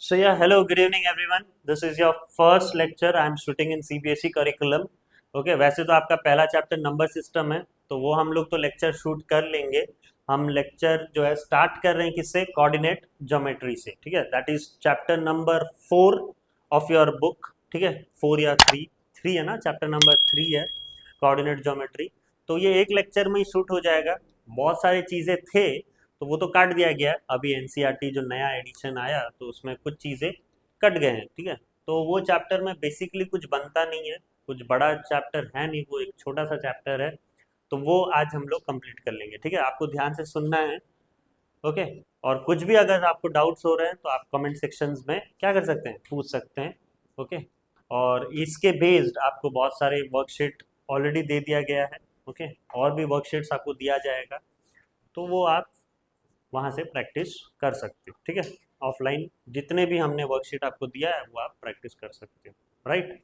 So yeah, hello, good evening everyone. This is your first lecture. I am shooting in CBSE curriculum. Okay, वैसे तो आपका पहला chapter number system है, तो वो हम लोग तो लेक्चर शूट कर लेंगे. हम लेक्चर जो है स्टार्ट कर रहे हैं किससे? कोऑर्डिनेट ज्योमेट्री से. ठीक है, that is chapter number 4 of your book. ठीक है, 4 या 3 3 है ना, चैप्टर नंबर 3 है कोऑर्डिनेट ज्योमेट्री. तो ये एक लेक्चर में ही शूट हो जाएगा. बहुत सारी चीज़ें थे तो वो तो काट दिया गया है. अभी एनसीईआरटी जो नया एडिशन आया तो उसमें कुछ चीज़ें कट गए हैं. ठीक है, तो वो चैप्टर में बेसिकली कुछ बनता नहीं है, कुछ बड़ा चैप्टर है नहीं, वो एक छोटा सा चैप्टर है. तो वो आज हम लोग कंप्लीट कर लेंगे. ठीक है, आपको ध्यान से सुनना है. ओके, और कुछ भी अगर आपको डाउट्स हो रहे हैं तो आप कमेंट सेक्शंस में क्या कर सकते हैं, पूछ सकते हैं. ओके, और इसके बेस्ड आपको बहुत सारे वर्कशीट ऑलरेडी दे दिया गया है. ओके, और भी वर्कशीट्स आपको दिया जाएगा, तो वो आप वहाँ से प्रैक्टिस कर सकते हो. ठीक है, ऑफलाइन जितने भी हमने वर्कशीट आपको दिया है वो आप प्रैक्टिस कर सकते हो. राइट.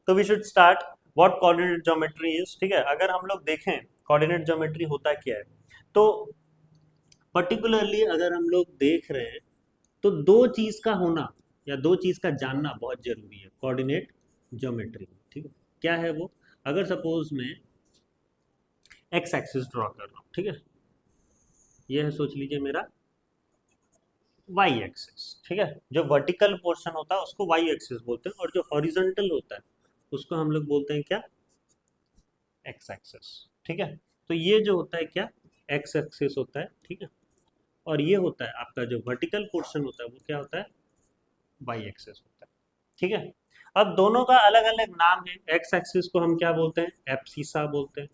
तो we should start what coordinate geometry is. ठीक है, अगर हम लोग देखें कोऑर्डिनेट ज्योमेट्री होता क्या है, तो पर्टिकुलरली अगर हम लोग देख रहे हैं तो दो चीज का होना या दो चीज का जानना बहुत जरूरी है कोऑर्डिनेट ज्योमेट्री. ठीक है, क्या है वो? अगर सपोज मैं एक्स एक्सिस ड्रॉ कर रहा हूँ, ठीक है, ये है, सोच लीजिए मेरा वाई एक्सिस. ठीक है, जो वर्टिकल पोर्शन होता है उसको वाई एक्सिस बोलते हैं, और जो हॉरिजॉन्टल होता है उसको हम लोग बोलते हैं क्या? X axis. ठीक है, तो ये जो होता है क्या? एक्स एक्सिस होता है. ठीक है, और ये होता है आपका जो वर्टिकल पोर्शन होता है वो क्या होता है? वाई एक्सिस होता है. ठीक है, अब दोनों का अलग अलग नाम है. एक्स एक्सिस को हम क्या बोलते हैं? एब्सिसा बोलते हैं.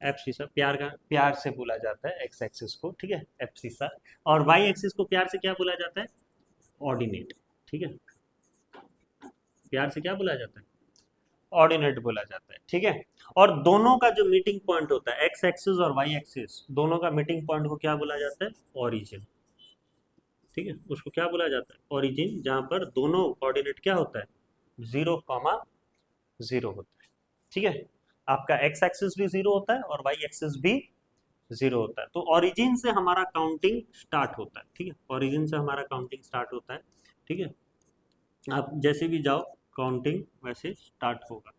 एब्सिसा प्यार से बोला जाता है एक्स एक्सिस को. ठीक है, एब्सिसा. और वाई एक्सिस को प्यार से क्या बोला जाता है? ऑर्डिनेट. ठीक है, प्यार से क्या बोला जाता है? ऑर्डिनेट बोला जाता है. ठीक है, और दोनों का जो मीटिंग पॉइंट होता है एक्स एक्सिस और वाई एक्सिस, दोनों का मीटिंग पॉइंट को क्या बोला जाता है? ओरिजिन. ठीक है, उसको क्या बोला जाता है? ओरिजिन, जहां पर दोनों कोऑर्डिनेट क्या होता है? 0,0 होता है. ठीक है, आपका एक्स एक्सिस भी 0 होता है और वाई एक्सिस भी 0 होता है. तो ओरिजिन से हमारा काउंटिंग स्टार्ट होता है. ठीक है, ओरिजिन से हमारा काउंटिंग स्टार्ट होता है. ठीक है, आप जैसे भी जाओ काउंटिंग वैसे स्टार्ट होगा.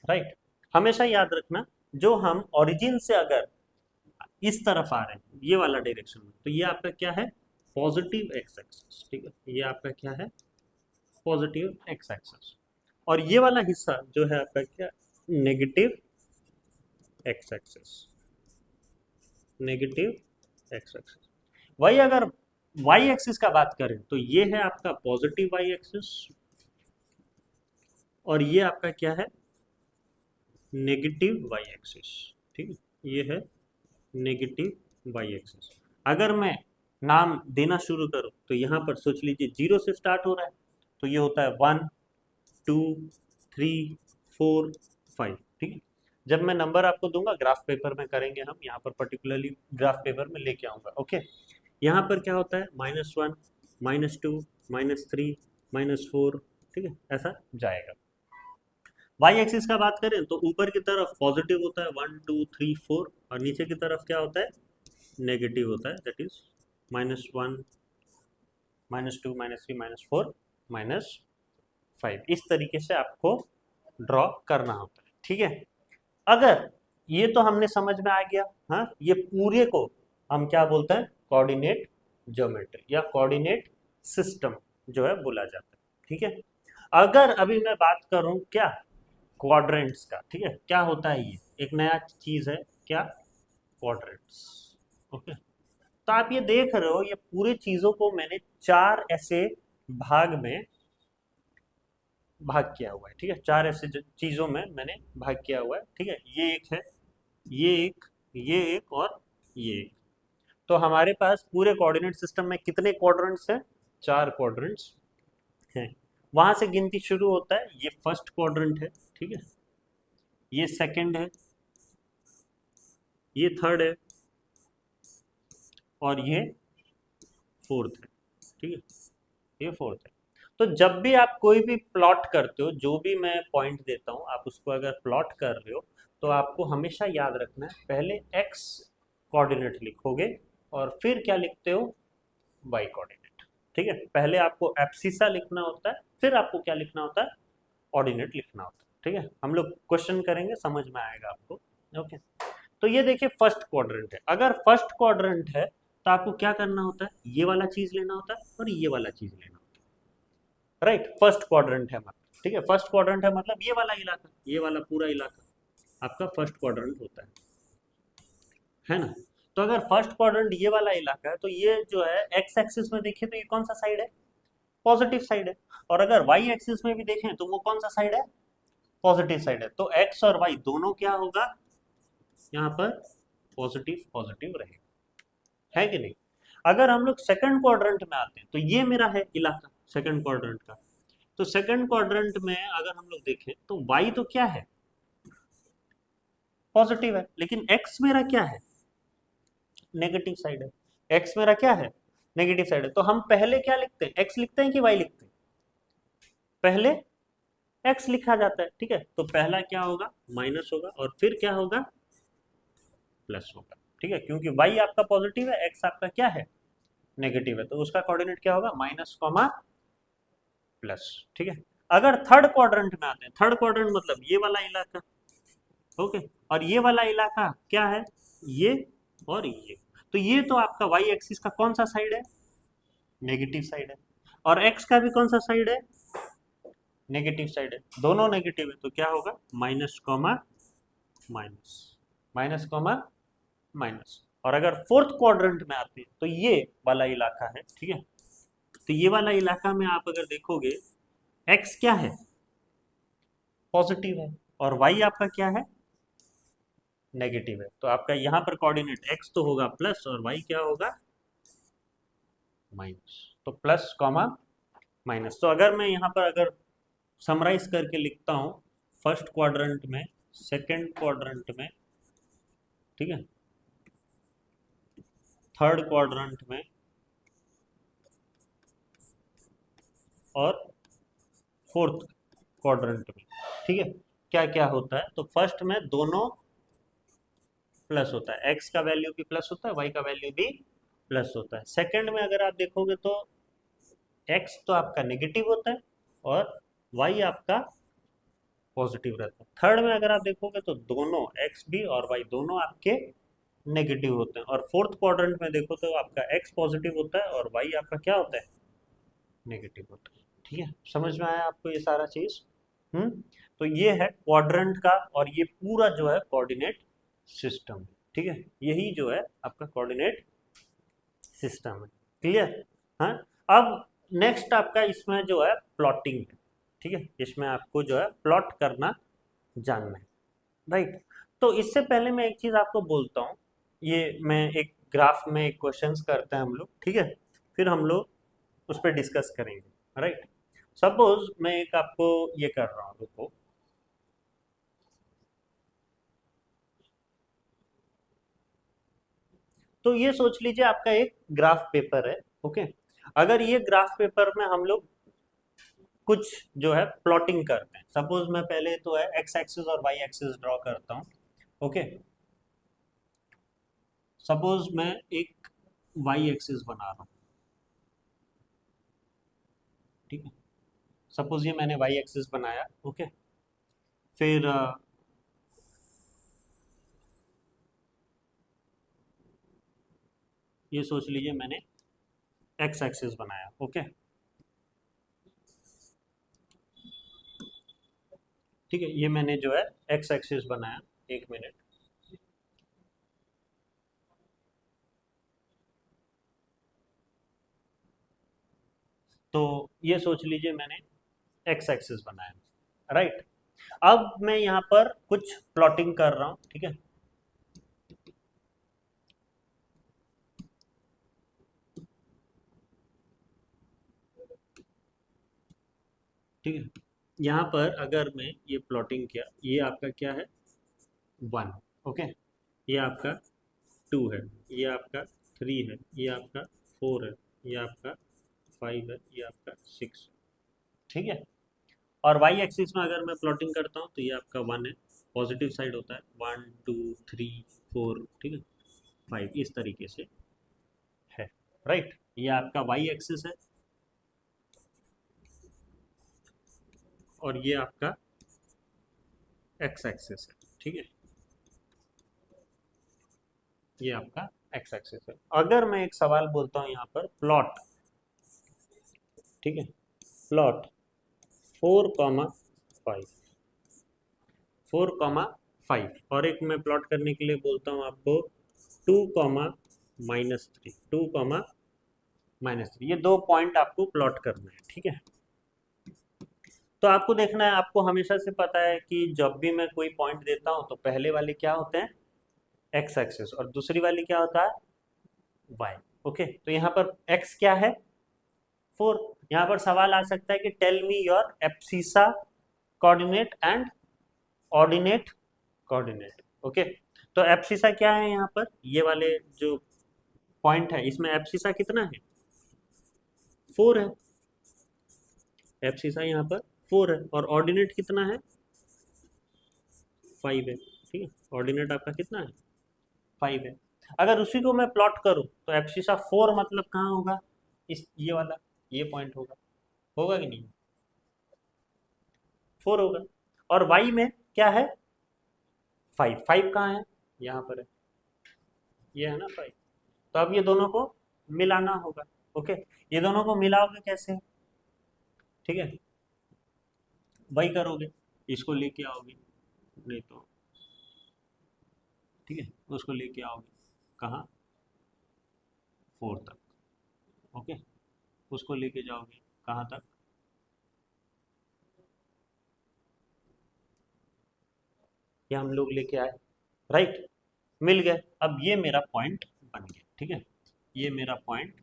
राइट. हमेशा याद रखना, जो हम ओरिजिन से अगर इस तरफ आ रहे हैं ये वाला डायरेक्शन में, तो ये आपका क्या है? Positive x axis. ठीक है, ये आपका क्या है? Positive x axis. और ये वाला हिस्सा जो है आपका क्या? Negative x axis. Negative x axis. वही अगर वाई एक्सिस का बात करें तो ये है आपका पॉजिटिव वाई एक्सिस, और ये आपका क्या है? Negative Y axis. ठीक है, ये है नेगेटिव वाई एक्सिस. अगर मैं नाम देना शुरू करूं तो यहाँ पर सोच लीजिए 0 से स्टार्ट हो रहा है, तो ये होता है 1 2 3 4 5. ठीक है, जब मैं नंबर आपको दूंगा ग्राफ पेपर में करेंगे हम, यहाँ पर पर्टिकुलरली ग्राफ पेपर में लेके आऊंगा. ओके, यहाँ पर क्या होता है? -1 -2 -3 -4. ठीक है, ऐसा जाएगा. वाई एक्सिस का बात करें तो ऊपर की तरफ पॉजिटिव होता है 1 2 3 4, और नीचे की तरफ क्या होता है? नेगेटिव होता है, दैट इज -1 -2 -3 -4 -5. इस तरीके से आपको ड्रॉ करना होता है. ठीक है, अगर ये तो हमने समझ में आ गया. हाँ, ये पूरे को हम क्या बोलते हैं? कोऑर्डिनेट ज्योमेट्री या कोऑर्डिनेट सिस्टम जो है बोला जाता है. ठीक है, अगर अभी मैं बात करूं क्या? क्वाड्रेंट्स का. ठीक है, क्या होता है? ये एक नया चीज है. क्या? क्वाड्रेंट्स. ओके, तो आप ये देख रहे हो, ये पूरे चीजों को मैंने 4 ऐसे भाग में भाग किया हुआ है. ठीक है, 4 ऐसे चीजों में मैंने भाग किया हुआ है. ठीक है, ये एक है, ये एक, ये एक और ये एक. तो हमारे पास पूरे कोऑर्डिनेट सिस्टम में कितने क्वाड्रेंट्स हैं? 4 क्वाड्रेंट्स हैं. वहां से गिनती शुरू होता है. ये फर्स्ट क्वाड्रेंट है. ठीक है, ये सेकंड है, ये थर्ड है, और ये फोर्थ है. ठीक है, ये फोर्थ है. तो जब भी आप कोई भी प्लॉट करते हो, जो भी मैं पॉइंट देता हूं, आप उसको अगर प्लॉट कर रहे हो तो आपको हमेशा याद रखना है पहले एक्स कोऑर्डिनेट लिखोगे और फिर क्या लिखते हो, वाई कोऑर्डिनेट। ठीक है, पहले आपको एब्सिसा लिखना होता है, फिर आपको क्या लिखना होता है, ऑर्डिनेट लिखना होता है। ठीक है, हम लोग क्वेश्चन करेंगे, समझ में आएगा आपको। ओके, तो ये देखिए फर्स्ट क्वाड्रेंट है। अगर फर्स्ट क्वाड्रेंट है तो आपको क्या करना होता है, ये वाला चीज लेना होता है और ये वाला चीज लेना होता है। राइट, फर्स्ट क्वाड्रेंट है मतलब। ठीक है, फर्स्ट क्वाड्रेंट है मतलब ये वाला इलाका, ये वाला पूरा इलाका आपका फर्स्ट क्वाड्रेंट होता है ना। तो अगर फर्स्ट क्वाड्रेंट ये वाला इलाका है तो ये जो है एक्स एक्सिस में देखिए तो ये कौन सा साइड है, पॉजिटिव साइड है। और अगर वाई एक्सिस में भी देखें तो वो कौन सा साइड है, पॉजिटिव साइड है। तो एक्स और वाई दोनों क्या होगा, यहाँ पर पॉजिटिव पॉजिटिव रहेगा, है कि नहीं। अगर हम लोग सेकंड क्वाड्रेंट में आते हैं तो ये मेरा है इलाका सेकंड क्वाड्रेंट का। तो सेकंड क्वाड्रेंट में अगर हम लोग देखें तो वाई तो क्या है, पॉजिटिव है, लेकिन एक्स मेरा क्या है, नेगेटिव साइड है। एक्स मेरा क्या है, नेगेटिव साइड है। तो हम पहले क्या लिखते हैं, एक्स लिखते हैं कि वाई लिखते हैं, पहले एक्स लिखा जाता है। ठीक है, तो पहला क्या होगा, माइनस होगा और फिर क्या होगा, प्लस होगा। ठीक है, क्योंकि वाई आपका पॉजिटिव है, एक्स आपका क्या है, नेगेटिव है, तो उसका कोऑर्डिनेट क्या होगा, माइनस कॉमा प्लस। ठीक है, अगर थर्ड क्वाड्रेंट में आते हैं, थर्ड क्वाड्रेंट मतलब ये वाला इलाका। ओके, और ये वाला इलाका क्या है, ये और ये। तो ये तो आपका वाई एक्सिस का कौन सा साइड है, नेगेटिव साइड है, और एक्स का भी कौन सा साइड है, नेगेटिव साइड है। दोनों नेगेटिव है तो क्या होगा, minus comma minus, minus comma minus. और अगर फोर्थ क्वाड्रेंट में आते हैं तो ये वाला इलाका है। ठीक है, तो ये वाला इलाका में आप अगर देखोगे एक्स क्या है, पॉजिटिव है, और वाई आपका क्या है, नेगेटिव है। तो आपका यहाँ पर कोऑर्डिनेट एक्स तो होगा प्लस और वाई क्या होगा, माइनस। तो प्लस कॉमा माइनस। तो अगर मैं यहाँ पर अगर समराइज करके लिखता हूँ, फर्स्ट क्वाड्रेंट में, सेकंड क्वाड्रेंट में, ठीक है, थर्ड क्वाड्रेंट में और फोर्थ क्वाड्रेंट में। ठीक है, क्या क्या होता है, तो फर्स्ट में दोनों प्लस होता है, एक्स का वैल्यू भी प्लस होता है, वाई का वैल्यू भी प्लस होता है। सेकंड में अगर आप देखोगे तो एक्स तो आपका नेगेटिव होता है और वाई आपका पॉजिटिव रहता है। थर्ड में अगर आप देखोगे तो दोनों एक्स भी और वाई दोनों आपके नेगेटिव होते हैं। और फोर्थ क्वाड्रेंट में देखो तो आपका एक्स पॉजिटिव होता है और वाई आपका क्या होता है, नेगेटिव होता है। ठीक है, समझ में आया आपको ये सारा चीज। तो ये है क्वाड्रेंट का और ये पूरा जो है कोऑर्डिनेट सिस्टम। ठीक है, यही जो है आपका कोऑर्डिनेट सिस्टम है। क्लियर, हाँ। अब नेक्स्ट आपका इसमें जो है प्लॉटिंग है। ठीक है, इसमें आपको जो है प्लॉट करना जानना है। राइट, तो इससे पहले मैं एक चीज आपको बोलता हूँ, ये मैं एक ग्राफ में एक क्वेश्चंस करते हैं हम लोग। ठीक है, फिर हम लोग उस पर डिस्कस करेंगे। राइट, सपोज मैं एक आपको ये कर रहा हूँ, रुको। तो ये सोच लीजिए आपका एक ग्राफ पेपर है। ओके, अगर ये ग्राफ पेपर में हम लोग कुछ जो है प्लॉटिंग करते हैं, सपोज मैं पहले तो है एक्स एक्सिस और वाई एक्सिस ड्रॉ करता हूँ। ओके, सपोज मैं एक वाई एक्सिस बना रहा हूँ। ठीक है, सपोज ये मैंने वाई एक्सिस बनाया। ओके, फिर ये सोच लीजिए मैंने एक्स एक्सिस बनाया। ओके, ठीक है, ये मैंने जो है एक्स एक्सिस बनाया। एक मिनट, तो ये सोच लीजिए मैंने एक्स एक्सिस बनाया। राइट, अब मैं यहाँ पर कुछ प्लॉटिंग कर रहा हूँ। ठीक है, ठीक है, यहाँ पर अगर मैं ये प्लॉटिंग किया, ये आपका क्या है, 1। ओके, ये आपका 2 है, ये आपका 3 है, ये आपका 4 है, ये आपका 5 है, ये आपका 6। ठीक है, और वाई एक्सिस में अगर मैं प्लॉटिंग करता हूँ तो ये आपका 1 है, पॉजिटिव साइड होता है, 1 2 3 4। ठीक है, 5 इस तरीके से है, राइट। ये आपका वाई एक्सिस है और ये आपका एक्स एक्सिस है, ठीक है। ये आपका एक्स एक्सिस है। अगर मैं एक सवाल बोलता हूँ यहाँ पर प्लॉट, ठीक है, प्लॉट 4,5, 4,5, और एक मैं प्लॉट करने के लिए बोलता हूँ आपको 2,-3, 2,-3, ये दो पॉइंट आपको प्लॉट करना है, ठीक है। तो आपको देखना है, आपको हमेशा से पता है कि जब भी मैं कोई पॉइंट देता हूँ तो पहले वाले क्या होते हैं, एक्स एक्सिस, और दूसरी वाली क्या होता है, वाई। ओके, तो यहाँ पर एक्स क्या है, 4। यहाँ पर सवाल आ सकता है कि tell me your abscissa coordinate and ordinate coordinate. Okay, तो एब्सिसा क्या है, यहाँ पर ये वाले जो पॉइंट है इसमें एब्सिसा कितना है, 4 है। एब्सिसा यहाँ पर 4 है, और ऑर्डिनेट कितना है, 5 है, ठीक है। ऑर्डिनेट आपका कितना है, 5 है। अगर उसी को मैं प्लॉट करूं तो एब्सिसा 4 मतलब कहाँ होगा, इस ये वाला, ये पॉइंट होगा, होगा कि नहीं, 4 होगा। और वाई में क्या है, 5, 5 कहाँ है, यहाँ पर है, ये है ना 5। तो अब ये दोनों को मिलाना होगा। ओके, ये दोनों को मिलाओगे कैसे, ठीक है, वही करोगे, इसको लेके आओगे, नहीं तो, ठीक है, उसको लेके आओगे कहाँ, 4 तक। ओके, उसको लेके जाओगे कहाँ तक, ये हम लोग लेके आए, राइट, मिल गए। अब ये मेरा पॉइंट बन गया, ठीक है, ये मेरा पॉइंट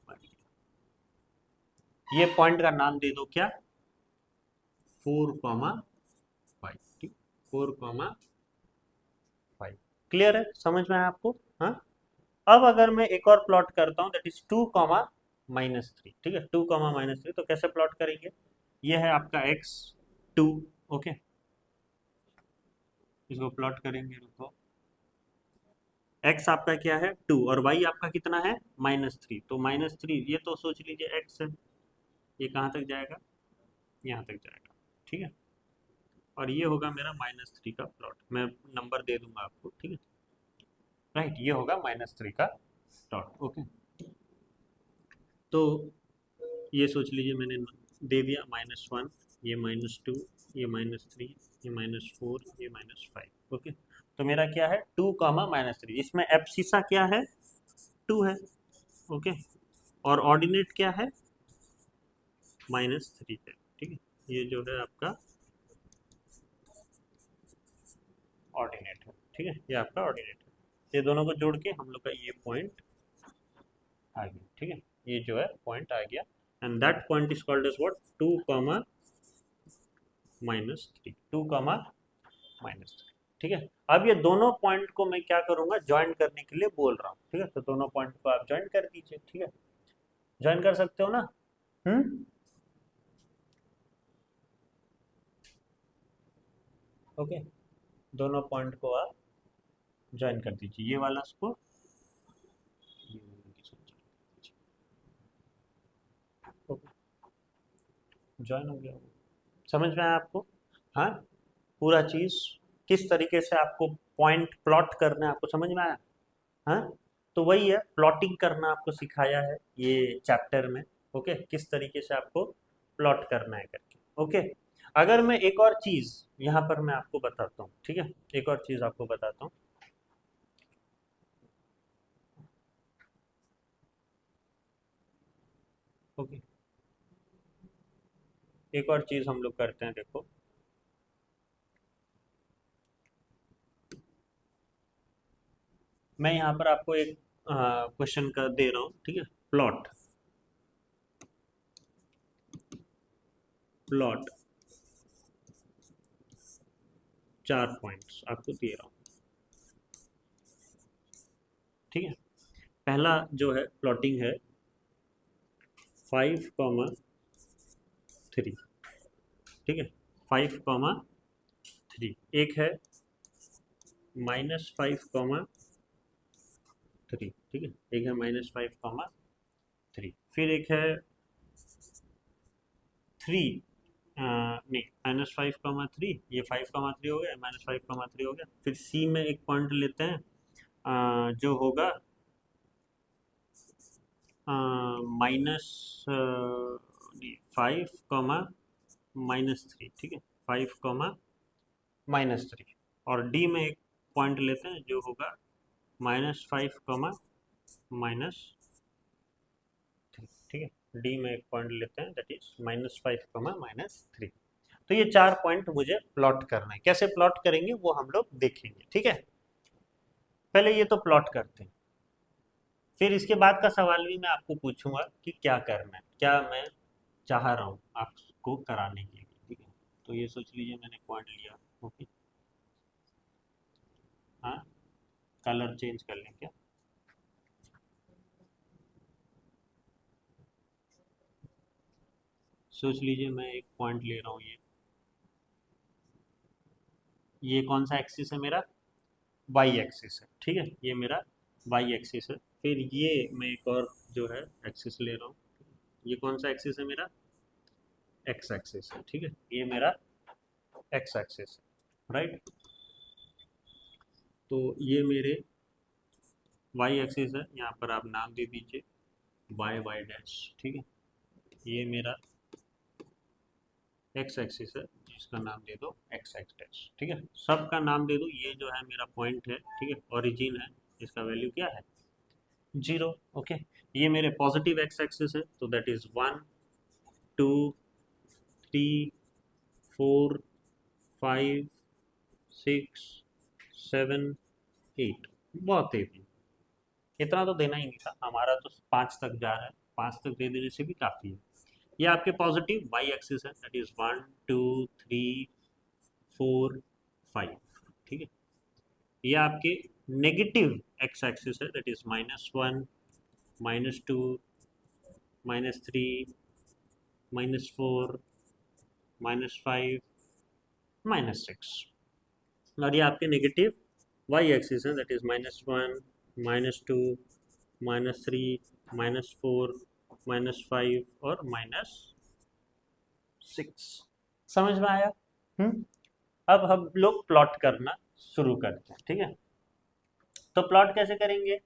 बन गया। ये पॉइंट का नाम दे दो क्या, 4,5, ठीक, 4,5। क्लियर है, समझ में आया आपको, हाँ। अब अगर मैं एक और प्लॉट करता हूँ, दैट इज 2,-3, ठीक है, 2,-3, तो कैसे प्लॉट करेंगे, ये है आपका x2, ओके, इसको प्लॉट करेंगे, रुको, x आपका क्या है 2 और y आपका कितना है -3, तो -3 ये तो सोच लीजिए x है, ये कहाँ तक जाएगा, यहाँ तक जाएगा, ठीक है। और ये होगा मेरा -3 का प्लॉट, मैं नंबर दे दूंगा आपको, ठीक है, राइट, ये होगा -3 का प्लॉट। ओके, तो ये सोच लीजिए मैंने दे दिया -1, ये -2, ये -3, ये -4, ये -5। ओके, तो मेरा क्या है 2,-3, इसमें एब्सिसा क्या है, 2 है, ओके, और ऑर्डिनेट क्या है, -3 है, ठीक है। ये जो है आपका ऑर्डिनेट है, ठीक है, ये आपका ऑर्डिनेट है। ये दोनों को जोड़ के हम लोग का ये पॉइंट आ गया, ठीक है, ये जो है पॉइंट आ गया, and that point is called as what, 2,-3, 2,-3, ठीक है। अब ये दोनों पॉइंट को मैं क्या करूंगा, ज्वाइन करने के लिए बोल रहा हूँ, ठीक है, तो दोनों पॉइंट को आप ज्वाइन कर दीजिए, ठीक है, ज्वाइन कर सकते हो ना, हम्म, ओके, दोनों पॉइंट को आप ज्वाइन कर दीजिए, ये वाला उसको ज्वाइन हो गया, समझ में आया आपको, हाँ, पूरा चीज किस तरीके से आपको पॉइंट प्लॉट करना है आपको समझ में आया, हाँ। तो वही है, प्लॉटिंग करना आपको सिखाया है ये चैप्टर में, ओके, किस तरीके से आपको प्लॉट करना है करके, ओके। अगर मैं एक और चीज यहाँ पर मैं आपको बताता हूँ, ठीक है, एक और चीज आपको बताता हूँ, ओके, एक और चीज हम लोग करते हैं, देखो, मैं यहाँ पर आपको एक क्वेश्चन का दे रहा हूँ, ठीक है, प्लॉट, प्लॉट 4 पॉइंट्स आपको दे रहा हूँ, ठीक है। पहला जो है प्लॉटिंग है 5,3, ठीक है, 5,3, एक है -5,3, ठीक है। एक है -5,3, फिर एक है 3, नहीं -5,3, ये 5,3 हो गया, -5,3 हो गया। फिर सी में एक पॉइंट लेते हैं, जो होगा माइनस 5,-3, ठीक है, 5,-3, और डी में एक पॉइंट लेते हैं जो होगा -5, -3, ठीक है। डी में एक पॉइंट लेते हैं दैट इज -5, -3। तो ये 4 पॉइंट मुझे प्लॉट करना है। कैसे प्लॉट करेंगे वो हम लोग देखेंगे, ठीक है। पहले ये तो प्लॉट करते हैं, फिर इसके बाद का सवाल भी मैं आपको पूछूंगा कि क्या करना है, क्या मैं चाह रहा हूँ आपको कराने के लिए, ठीक है। तो ये सोच लीजिए मैंने पॉइंट लिया, ओके। हाँ, कलर चेंज कर लें क्या? सोच लीजिए मैं एक पॉइंट ले रहा हूँ, ये कौन सा एक्सिस है मेरा? वाई एक्सिस है, ठीक है, ये मेरा वाई एक्सिस है। फिर ये मैं एक और जो है एक्सिस ले रहा हूँ, ये कौन सा एक्सिस है मेरा? एक्स एक्सिस है, ठीक है, ये मेरा एक्स एक्सिस है, राइट। तो ये मेरे वाई एक्सिस है, यहाँ पर आप नाम दे दीजिए वाई वाई डैश, ठीक है। ये मेरा एक्स एक्सिस है, इसका नाम दे दो एक्स एक्स डैश, ठीक है। सबका नाम दे दो। ये जो है मेरा पॉइंट है, ठीक है, ओरिजिन है, इसका वैल्यू क्या है? 0, ओके। ये मेरे पॉजिटिव एक्स एक्सिस है, तो दैट इज 1, 2, 3, 4, 5, 6, 7, 8। बहुत है, इतना तो देना ही नहीं था, हमारा तो 5 तक जा रहा है, 5 तक दे देने से भी काफ़ी है। ये आपके पॉजिटिव वाई एक्सिस है, दैट इज 1, 2, 3, 4, 5, ठीक है। ये आपके नेगेटिव एक्स एक्सिस है, दैट इज -1, -2, -3, -4, -5, -6। और ये आपके नेगेटिव वाई एक्सिस है, दैट इज -1, -2, -3, -4, -5 और -6। समझ में आया? हम्म। अब हम लोग प्लॉट करना शुरू करते हैं, ठीक है। तो प्लॉट कैसे करेंगे?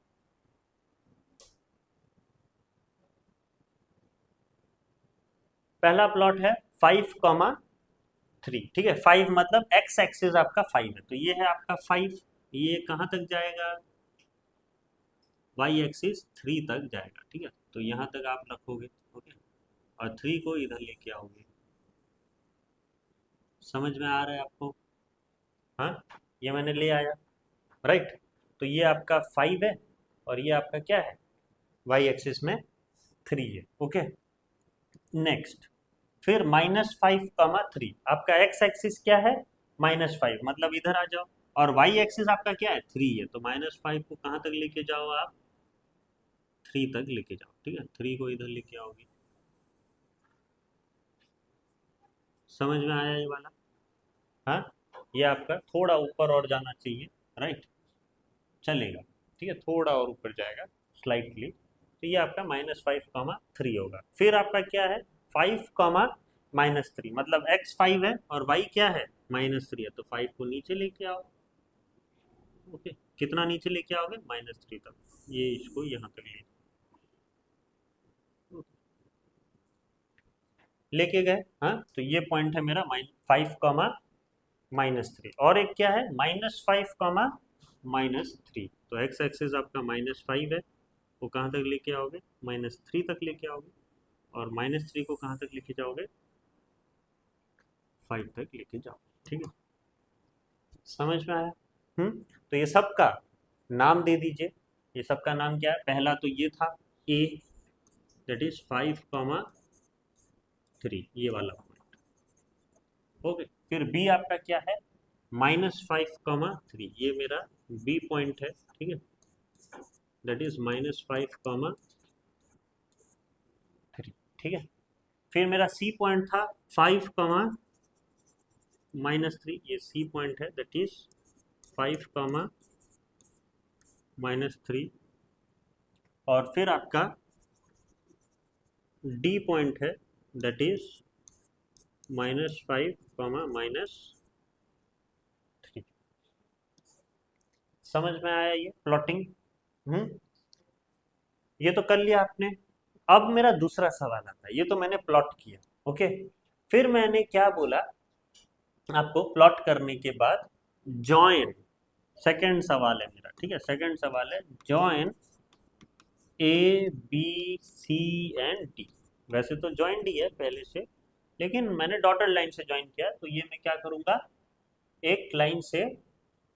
पहला प्लॉट है 5,3, ठीक है। 5 मतलब एक्स एक्सिस आपका 5 है, तो ये है आपका 5। ये कहाँ तक जाएगा? वाई एक्सिस 3 तक जाएगा, ठीक है। तो यहाँ तक आप रखोगे, ओके, और 3 को इधर लेके आओगे। समझ में आ रहा है आपको? हाँ, ये मैंने ले आया, राइट। तो ये आपका 5 है, और ये आपका क्या है? वाई एक्सिस में 3 है, ओके। नेक्स्ट, फिर -5,3, आपका एक्स एक्सिस क्या है? -5, मतलब इधर आ जाओ, और वाई एक्सिस आपका क्या है? 3 है, तो -5 को कहाँ तक लेके जाओ आप? 3 तक लेके जाओ, ठीक है। 3 को इधर लेके आओगे। समझ में आया ये वाला? हाँ, ये आपका थोड़ा ऊपर और जाना चाहिए, राइट, चलेगा, ठीक है, थोड़ा और ऊपर जाएगा स्लाइटली। तो ये आपका -5,3 होगा। फिर आपका क्या है? 5, मतलब एक्स 5 है और वाई क्या है? -3 है, तो 5 को नीचे लेके आओ, ओके। कितना नीचे लेके आओगे? -3 तक। ये इसको यहाँ तक लेके गए, हाँ। तो ये पॉइंट है मेरा 5, -3, और एक क्या है? -5, -3। तो एक्स एक्सिस आपका -5 है, वो कहाँ तक लेके आओगे? -3 तक लेके आओगे, और -3 को कहाँ तक लेके जाओगे? 5 तक लेके जाओगे, ठीक है। समझ में आया? तो ये सबका नाम दे दीजिए। ये सबका नाम क्या है? पहला तो ये था ए, दैट इज 5,3, ये वाला पॉइंट, ओके। फिर बी आपका क्या है? -5,3, ये मेरा बी पॉइंट है, ठीक है, दैट इज -5,3, ठीक है। फिर मेरा सी पॉइंट था 5, -3, ये सी पॉइंट है, दैट इज 5, और फिर आपका डी पॉइंट है, दैट इज -5, -3। समझ में आया ये प्लॉटिंग? ये तो कर लिया आपने। अब मेरा दूसरा सवाल आता है, ये तो मैंने प्लॉट किया, ओके। फिर मैंने क्या बोला आपको, प्लॉट करने के बाद जॉइन, सेकंड सवाल है मेरा, ठीक है। सेकंड सवाल है join A B C and D. वैसे तो जॉइन डी है पहले से, लेकिन मैंने डॉटेड लाइन से ज्वाइन किया, तो ये मैं क्या करूंगा, एक लाइन से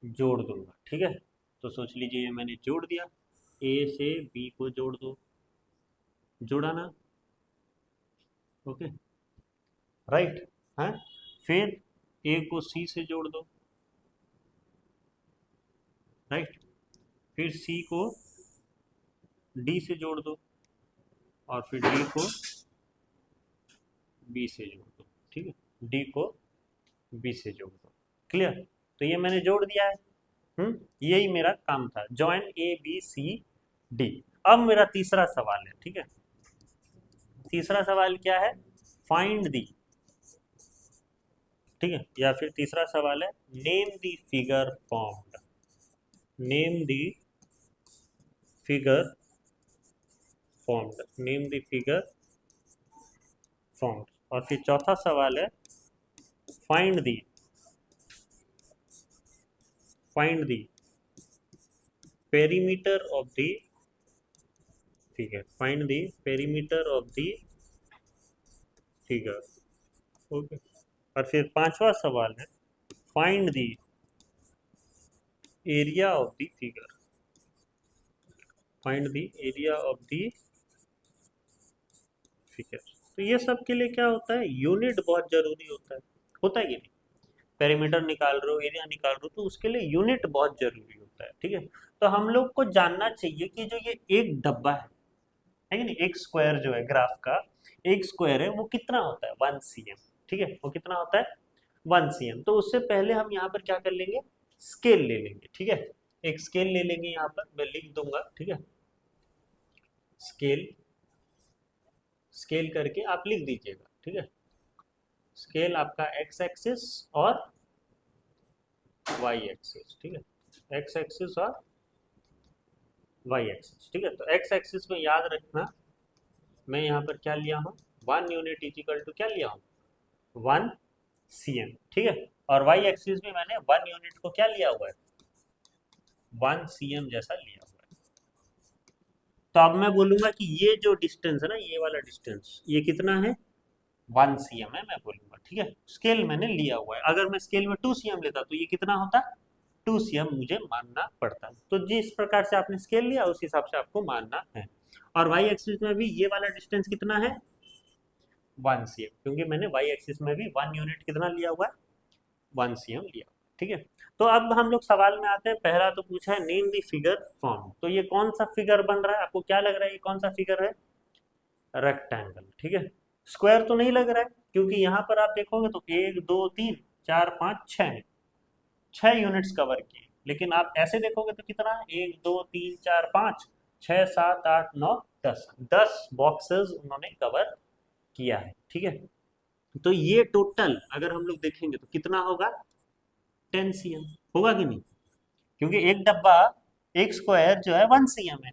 जोड़ दूंगा, ठीक है। तो सोच लीजिए ये मैंने जोड़ दिया, ए से बी को जोड़ दो, जोड़ा ना, ओके, राइट, हाँ। फिर ए को सी से जोड़ दो, राइट। फिर सी को डी से जोड़ दो, और फिर डी को बी से जोड़ दो, ठीक है। डी को बी से जोड़ दो, क्लियर। तो ये मैंने जोड़ दिया है, यही मेरा काम था, join A B C D. अब मेरा तीसरा सवाल है, ठीक है। तीसरा सवाल क्या है, फाइंड दी, ठीक है। या फिर तीसरा सवाल है name the figure formed, name the figure formed, name the figure formed. और फिर चौथा सवाल है find the, find the perimeter of the figure, find the perimeter of the figure, okay. और फिर पांचवा सवाल है find the area of the figure, find the area of the figure. तो ये सब के लिए क्या होता है, यूनिट बहुत जरूरी होता है कि नहीं। पेरीमीटर निकाल रहे हो, एरिया निकाल रहे हो, तो उसके लिए यूनिट बहुत जरूरी होता है, ठीक है। तो हम लोग को जानना चाहिए कि जो ये एक डब्बा है कि नहीं, एक स्क्वायर जो है ग्राफ का, एक स्क्वायर है, वो कितना होता है, 1 cm, ठीक है। वो कितना होता है, 1 cm। तो उससे पहले हम यहाँ पर क्या कर लेंगे, स्केल ले लेंगे, ठीक है। एक स्केल ले लेंगे, यहाँ पर मैं लिख दूंगा, ठीक है। स्केल, स्केल करके आप लिख दीजिएगा, ठीक है। स्केल आपका एक्स एक्सिस और वाई एक्सिस, ठीक है। एक्स एक्सिस और वाई एक्सिस, ठीक है। तो एक्स एक्सिस में याद रखना, मैं यहाँ पर क्या लिया हूँ, 1 यूनिट इजिकल टू क्या लिया हूँ, 1 cm, ठीक है। और वाई एक्सिस में मैंने 1 यूनिट को क्या लिया हुआ है, 1 cm जैसा लिया हुआ है। तो अब मैं बोलूंगा कि ये जो डिस्टेंस है ना, ये वाला डिस्टेंस, ये कितना है, 1 cm है, मैं बोलूंगा, ठीक है। स्केल मैंने लिया हुआ है, अगर मैं स्केल में 2 cm लेता तो ये कितना होता, 2 cm मुझे मानना पड़ता। तो जिस प्रकार से आपने स्केल लिया उस हिसाब से आपको मानना है। और वाई एक्सिस में भी ये वाला डिस्टेंस कितना है, 1 cm, क्योंकि मैंने वाई एक्सिस में भी 1 यूनिट कितना लिया हुआ है, 1 cm लिया, ठीक है। तो अब हम लोग सवाल में आते हैं। पहला तो पूछा है नेम दी फिगर फॉर्म, तो ये कौन सा फिगर बन रहा है, आपको क्या लग रहा है ये कौन सा फिगर है, रेक्टेंगल, ठीक है। स्क्वायर तो नहीं लग रहा है, क्योंकि यहाँ पर आप देखोगे तो 1 2 3 4 5 6 6 यूनिट्स कवर किए। लेकिन आप ऐसे देखोगे तो कितना है, 1 2 3 4 5 6 7 8 9 10, 10 बॉक्सेस उन्होंने कवर किया है, ठीक है। तो ये टोटल अगर हम लोग देखेंगे तो कितना होगा, 10 cm होगा कि नहीं, क्योंकि एक डब्बा, एक स्क्वायर जो है 1 cm है,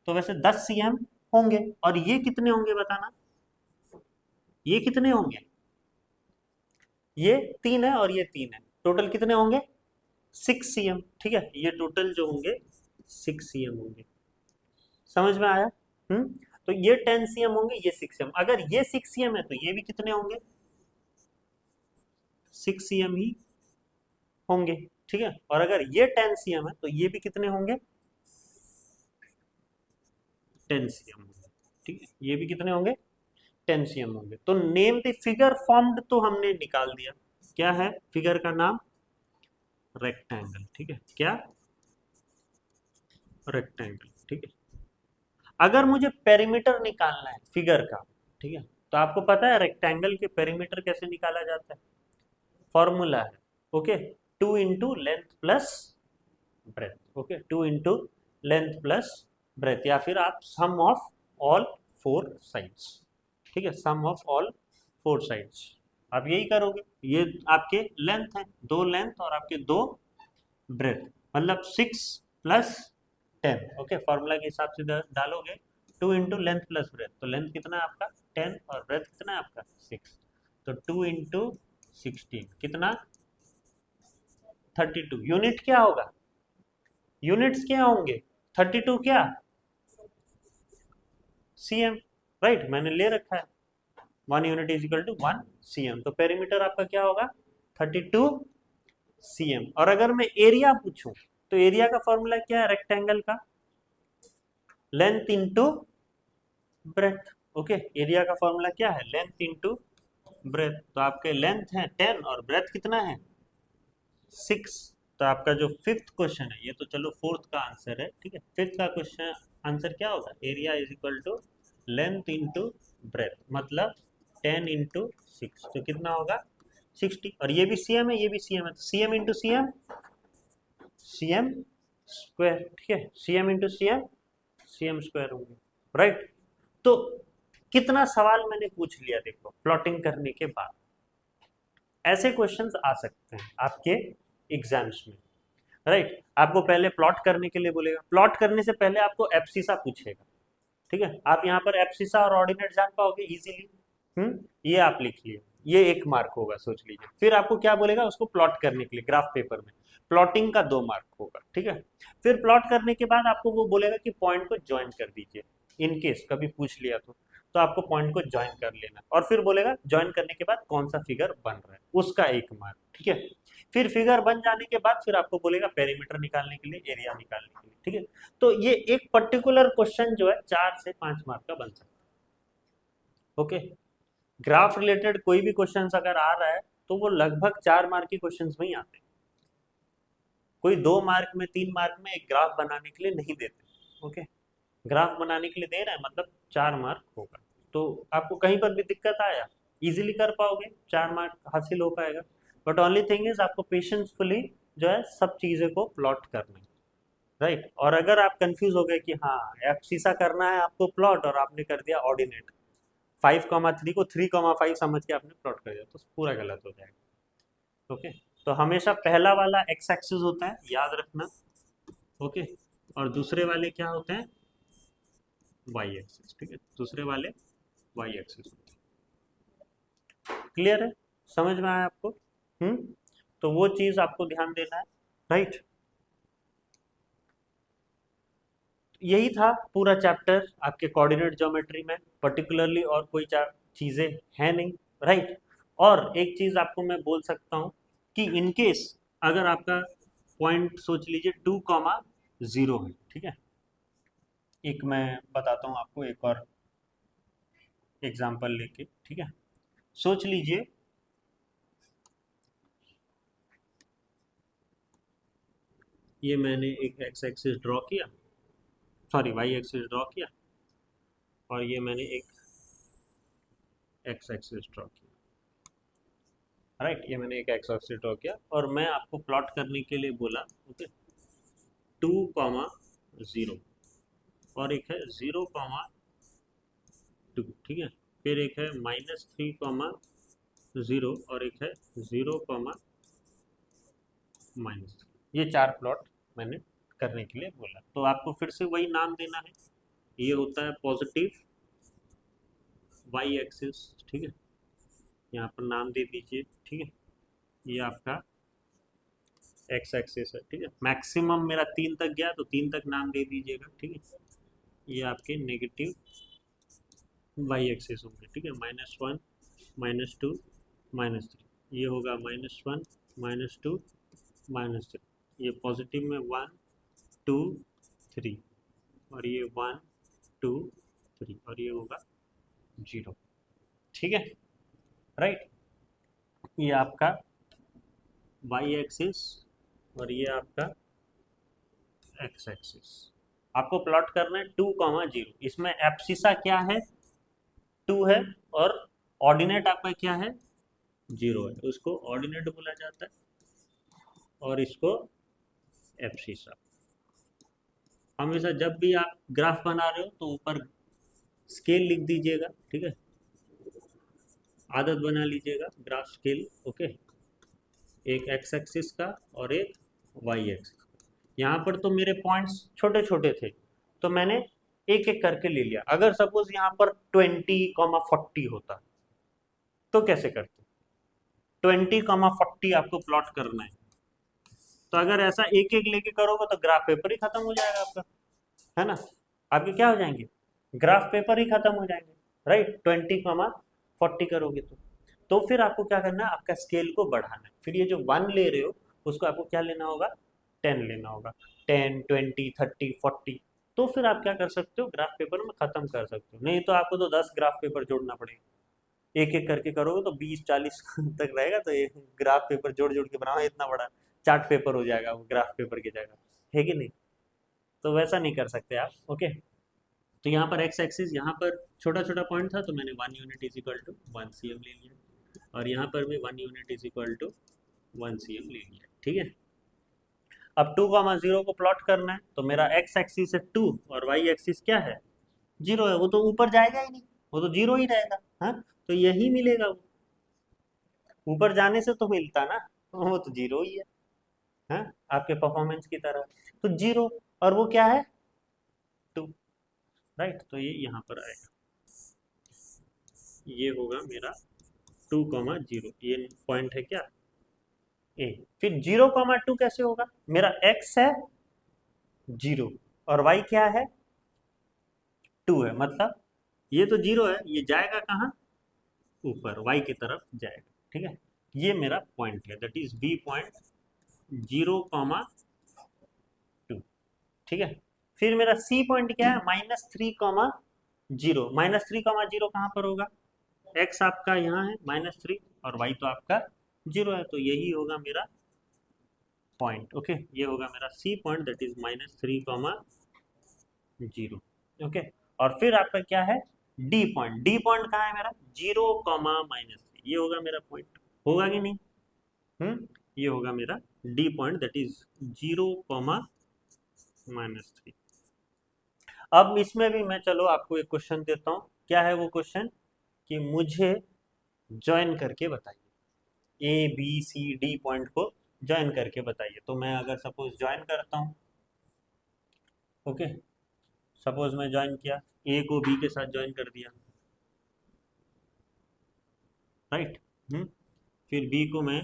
तो वैसे 10 cm होंगे। और ये कितने होंगे बताना, ये कितने होंगे, ये 3 है और ये 3 है, टोटल कितने होंगे, 6 cm, ठीक है। ये टोटल जो होंगे 6 cm होंगे। समझ में आया? तो ये 10 cm होंगे, ये 6 cm। अगर ये 6 cm है तो ये भी कितने होंगे, 6 cm ही होंगे, ठीक है। और अगर ये 10 cm है तो ये भी कितने होंगे, 10 cm होंगे, ठीक है। ये भी कितने होंगे, 10 cm होंगे। तो नेम द फिगर फॉर्म्ड तो हमने निकाल दिया, क्या है फिगर का नाम, रेक्टेंगल, ठीक है। क्या, रेक्टेंगल, ठीक है। अगर मुझे पेरीमीटर निकालना है फिगर का, ठीक है, तो आपको पता है रेक्टेंगल के पेरीमीटर कैसे निकाला जाता है, फॉर्मूला है, okay, 2 into length plus breadth, okay, 2 into length plus breadth, या फिर आप सम ऑफ ऑल 4 साइड्स, ठीक है, सम ऑफ ऑल 4 साइड्स आप यही करोगे। ये आपके लेंथ है, 2 लेंथ और आपके 2 ब्रेथ, मतलब 6 प्लस 10, ओके, फॉर्मूला के हिसाब से डालोगे 2 इंटू लेंथ प्लस ब्रेथ, तो लेंथ कितना है आपका 10 और ब्रेथ कितना है आपका 6, तो 2 इंटू 16 कितना 32। यूनिट क्या होगा, यूनिट्स क्या होंगे, 32 क्या सीएम, राइट, मैंने ले रखा है 1 unit is equal to 1 cm, तो पेरीमीटर आपका क्या होगा 32 सीएम। और अगर मैं एरिया पूछूं तो एरिया का फॉर्मूला क्या है रेक्टेंगल का, length into breath, okay, area का फॉर्मूला क्या है लेंथ इंटू ब्रेथ, तो आपके लेंथ है 10 और ब्रेथ कितना है 6, तो आपका जो फिफ्थ क्वेश्चन है, ये तो चलो फोर्थ का आंसर है, ठीक है, फिफ्थ का क्वेश्चन आंसर क्या होगा, area is equal to length into breadth, मतलब 10 इंटू 6, तो कितना होगा 60, और ये भी सीएम है ये भी सीएम है, तो CM into CM CM square, ठीक है, CM into CM CM square होंगे, राइट। तो कितना सवाल मैंने पूछ लिया, देखो प्लॉटिंग करने के बाद ऐसे क्वेश्चंस आ सकते हैं आपके एग्जाम्स में, राइट। आपको पहले प्लॉट करने के लिए बोलेगा, प्लॉट करने से पहले आपको एब्सिसा पूछेगा, ठीक है, आप यहाँ पर एब्सिसा और ऑर्डिनेट जान पाओगे इजीली, ये आप लिख लिए, ये 1 मार्क होगा सोच लीजिए। फिर आपको क्या बोलेगा, उसको प्लॉट करने के लिए ग्राफ पेपर में प्लॉटिंग का 2 मार्क होगा, ठीक है। फिर प्लॉट करने के बाद आपको वो बोलेगा कि पॉइंट को ज्वाइन कर दीजिए, इन केस कभी पूछ लिया तो आपको पॉइंट को ज्वाइन कर लेना, और फिर बोलेगा ज्वाइन करने के बाद कौन सा फिगर बन रहा है, उसका 1 मार्क, ठीक है। फिर फिगर बन जाने के बाद फिर आपको बोलेगा पेरीमीटर निकालने के लिए, एरिया निकालने के लिए, ठीक है। तो ये एक पर्टिकुलर क्वेश्चन जो है 4 से 5 मार्क का बन सकता है, ओके। ग्राफ रिलेटेड कोई भी क्वेश्चन अगर आ रहा है तो वो लगभग 4 मार्क के क्वेश्चन में ही आते हैं, कोई 2 मार्क में 3 मार्क में एक ग्राफ बनाने के लिए नहीं देते, ओके। ग्राफ बनाने के लिए दे रहे हैं मतलब 4 मार्क होगा, तो आपको कहीं पर भी दिक्कत आया इजीली कर पाओगे, 4 मार्क हासिल हो पाएगा, बट ओनली थिंग इज आपको पेशेंसफुली जो है सब चीज़ें को प्लॉट करना है, राइट। और अगर आप कंफ्यूज हो गए कि हाँ एब्सिसा करना है आपको प्लॉट और आपने कर दिया ऑर्डिनेट 5,3 को 3,5 समझ के आपने प्लॉट कर दिया, तो पूरा गलत हो जाएगा, ओके। तो हमेशा पहला वाला एक्स एक्सिस होता है याद रखना, ओके, और दूसरे वाले क्या होते हैं वाई एक्सिस, ठीक है, दूसरे वाले वाई एक्सिस होते हैं। क्लियर है, समझ में आया आपको, तो वो चीज आपको ध्यान देना है, राइट। यही था पूरा चैप्टर आपके कोऑर्डिनेट ज्योमेट्री में, पर्टिकुलरली और कोई चीजें हैं नहीं, राइट। और एक चीज आपको मैं बोल सकता हूं कि इनकेस अगर आपका पॉइंट सोच लीजिए 2,0 है, ठीक है, एक मैं बताता हूं आपको एक और एग्जांपल लेके, ठीक है, सोच लीजिए ये मैंने एक एक्स एक्सिस ड्रॉ किया, सॉरी वाई एक्सिस ड्रॉ किया, और ये मैंने एक एक्स एक्सिस ड्रॉ किया, राइट, ये मैंने एक एक्स एक्सिस ड्रॉ किया और मैं आपको प्लॉट करने के लिए बोला, ओके, 2,0 और एक है 0,2, ठीक है, फिर एक है -3,0 और एक है 0,-3, ये 4 प्लॉट मैंने करने के लिए बोला, तो आपको फिर से वही नाम देना है, ये होता है पॉजिटिव वाई एक्सिस, ठीक है, यहाँ पर नाम दे दीजिए, ठीक है, ये आपका एक्स एक्सिस है, ठीक है, मैक्सिमम मेरा 3 तक गया तो 3 तक नाम दे दीजिएगा, ठीक है, ये आपके नेगेटिव वाई एक्सिस होंगे, ठीक है, -1 -2 -3, ये होगा -1 -2 -3, ये पॉजिटिव में 1 2 3, और ये 1 2 3, और ये होगा 0, ठीक है, राइट। ये आपका वाई एक्सिस और ये आपका एक्स एक्सिस, आपको प्लॉट करना है 2,0, इसमें एब्सिसा क्या है 2 है, और ऑर्डिनेट आपका क्या है 0 है, तो इसको ऑर्डिनेट बोला जाता है और इसको एब्सिसा। हमेशा जब भी आप ग्राफ बना रहे हो तो ऊपर स्केल लिख दीजिएगा, ठीक है, आदत बना लीजिएगा ग्राफ स्केल। ओके, एक एक्स एक्सिस का और एक वाई एक्सिस। यहाँ पर तो मेरे पॉइंट्स छोटे छोटे थे तो मैंने एक एक करके ले लिया। अगर सपोज यहाँ पर 20,40 होता तो कैसे करते? 20,40 आपको प्लॉट करना है, तो अगर ऐसा एक एक लेके करोगे तो ग्राफ पेपर ही खत्म हो जाएगा आपका, है ना। आपके क्या हो जाएंगे? ग्राफ पेपर ही खत्म हो जाएंगे, राइट। 20,40 करोगे तो फिर आपको क्या करना है, आपका स्केल को बढ़ाना है। फिर ये जो 1 ले रहे हो उसको आपको क्या लेना होगा? 10 लेना होगा। 10, 20, 30, 40। तो फिर आप क्या कर सकते हो? ग्राफ पेपर में खत्म कर सकते हो। नहीं तो आपको तो 10 ग्राफ पेपर जोड़ना पड़ेगा। एक एक करके करोगे तो 20-40 तक रहेगा, तो एक ग्राफ पेपर जोड़ जोड़ के बनाओ, इतना बड़ा चार्ट पेपर हो जाएगा वो ग्राफ पेपर की जगह, है कि नहीं। तो वैसा नहीं कर सकते आप। ओके, तो यहाँ पर एक्स एक्सिस, यहाँ पर छोटा छोटा पॉइंट था तो मैंने 1 unit is equal to 1 cm ले लिया, और यहाँ पर भी 1 unit is equal to 1 cm ले लिया, ठीक है। अब 2,0 को प्लॉट करना है तो मेरा एक्स एक्सिस है 2 और वाई एक्सिस क्या है? 0 है। वो तो ऊपर जाएगा ही नहीं, वो तो 0 ही रहेगा। हाँ, तो यही मिलेगा वो, ऊपर जाने से तो मिलता ना, वो तो 0 ही है। हाँ, आपके परफॉर्मेंस की तरह तो 0, और वो क्या है? 2, राइट। तो ये यहाँ पर आएगा, ये होगा मेरा 2,0। ये पॉइंट है क्या? ए। फिर 0,2 कैसे होगा? मेरा एक्स है 0 और वाई क्या है? 2 है। मतलब ये तो 0 है, ये जाएगा कहाँ? ऊपर, वाई की तरफ जाएगा, ठीक है। ये मेरा पॉइंट है, दैट इज बी पॉइंट 0,2, ठीक है। फिर मेरा सी पॉइंट क्या है? -3,0। -3,0 कहाँ पर होगा? एक्स आपका यहाँ है -3 और वाई तो आपका 0 है, तो यही होगा मेरा पॉइंट। ओके, ये होगा मेरा C point, that is -3,0। Okay, और फिर आपका क्या है? D point. डी पॉइंट कहाँ है मेरा? 0,-3। ये होगा मेरा पॉइंट, होगा कि नहीं? ये होगा मेरा डी पॉइंट, दैट इज 0,-3। अब इसमें भी मैं, चलो आपको एक क्वेश्चन देता हूँ। क्या है वो क्वेश्चन? कि मुझे ज्वाइन करके बताइए, A B C D point को ज्वाइन करके बताइए। तो मैं अगर सपोज ज्वाइन करता हूँ, ओके, सपोज मैं ज्वाइन किया, ए को बी के साथ ज्वाइन कर दिया, राइट। फिर बी को मैं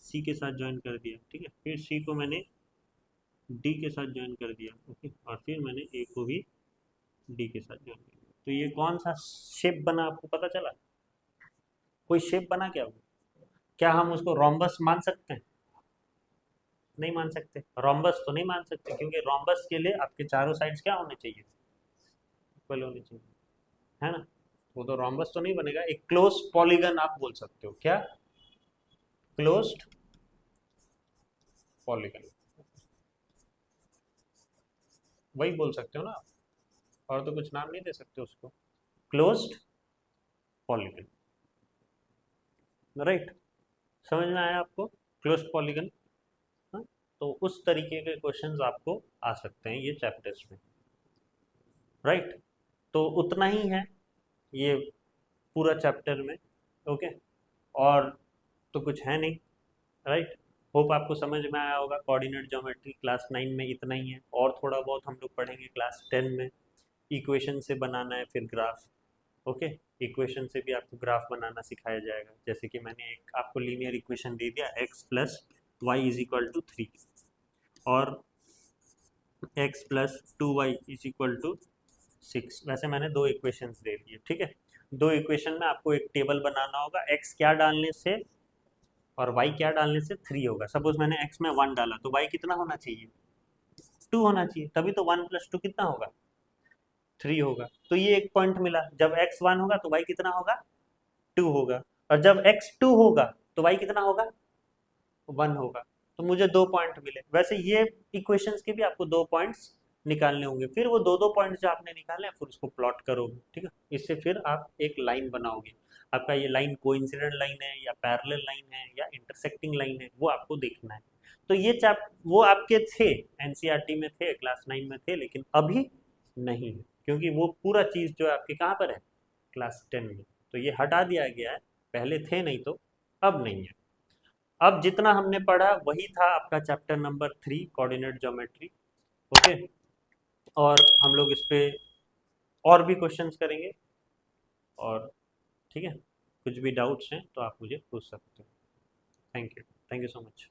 सी के साथ ज्वाइन कर दिया, ठीक है। फिर सी को मैंने डी के साथ ज्वाइन कर दिया, ओके, और फिर मैंने ए को भी डी के साथ ज्वाइन कर दिया। तो ये कौन सा शेप बना, आपको पता चला? कोई शेप बना क्या वो? क्या हम उसको रोम्बस मान सकते हैं? नहीं मान सकते। रोम्बस तो नहीं मान सकते, क्योंकि रोम्बस के लिए आपके चारों साइड्स क्या होने चाहिए? इक्वल होने चाहिए, है ना। वो तो रोम्बस तो नहीं बनेगा। एक क्लोज पॉलीगन आप बोल सकते हो। क्या? क्लोज्ड पॉलीगन, वही बोल सकते हो ना आप, और तो कुछ नाम नहीं दे सकते उसको। Closed polygon, right. समझ में आया आपको? Closed polygon. हाँ, तो उस तरीके के क्वेश्चंस आपको आ सकते हैं ये चैप्टर्स में, राइट। तो उतना ही है ये पूरा चैप्टर में, ओके। और तो कुछ है नहीं, राइट। होप आपको समझ में आया होगा। कोऑर्डिनेट ज्योमेट्री क्लास 9 में इतना ही है, और थोड़ा बहुत हम लोग पढ़ेंगे क्लास 10 में। इक्वेशन से बनाना है फिर ग्राफ, ओके। इक्वेशन से भी आपको ग्राफ बनाना सिखाया जाएगा। जैसे कि मैंने एक आपको लीनियर इक्वेशन दे दिया, x + y = 3 और x + 2y = 6। वैसे मैंने 2 इक्वेशंस दे दिए, ठीक है। 2 इक्वेशन में आपको एक टेबल बनाना होगा, x क्या डालने से और y क्या डालने से 3 होगा। सपोज मैंने x में 1 डाला तो y कितना होना चाहिए? 2 होना चाहिए, तभी तो 1 + 2 कितना होगा? 3 होगा। तो ये एक पॉइंट मिला। जब x 1 होगा तो y कितना होगा? 2 होगा, और जब x 2 होगा तो y कितना होगा? 1 होगा। तो मुझे 2 पॉइंट मिले। वैसे ये इक्वेशंस के भी आपको 2 पॉइंट्स निकालने होंगे। फिर वो दो पॉइंट्स जो आपने निकाले हैं फिर उसको प्लॉट करोगे, ठीक है। इससे फिर आप एक लाइन बनाओगे। आपका ये लाइन कोइंसिडेंट लाइन है या पैरेलल लाइन है या इंटरसेक्टिंग लाइन है, वो आपको देखना है। तो ये वो आपके थे, एनसीईआरटी में थे, क्लास 9 में थे, लेकिन अभी नहीं है, क्योंकि वो पूरा चीज़ जो है आपके कहाँ पर है, क्लास 10 में। तो ये हटा दिया गया है, पहले थे नहीं तो अब नहीं है। अब जितना हमने पढ़ा वही था आपका chapter number 3 coordinate geometry. Okay, और हम लोग इस पे और भी क्वेश्चंस करेंगे, और ठीक है, कुछ भी डाउट्स हैं तो आप मुझे पूछ सकते हो। Thank you so much.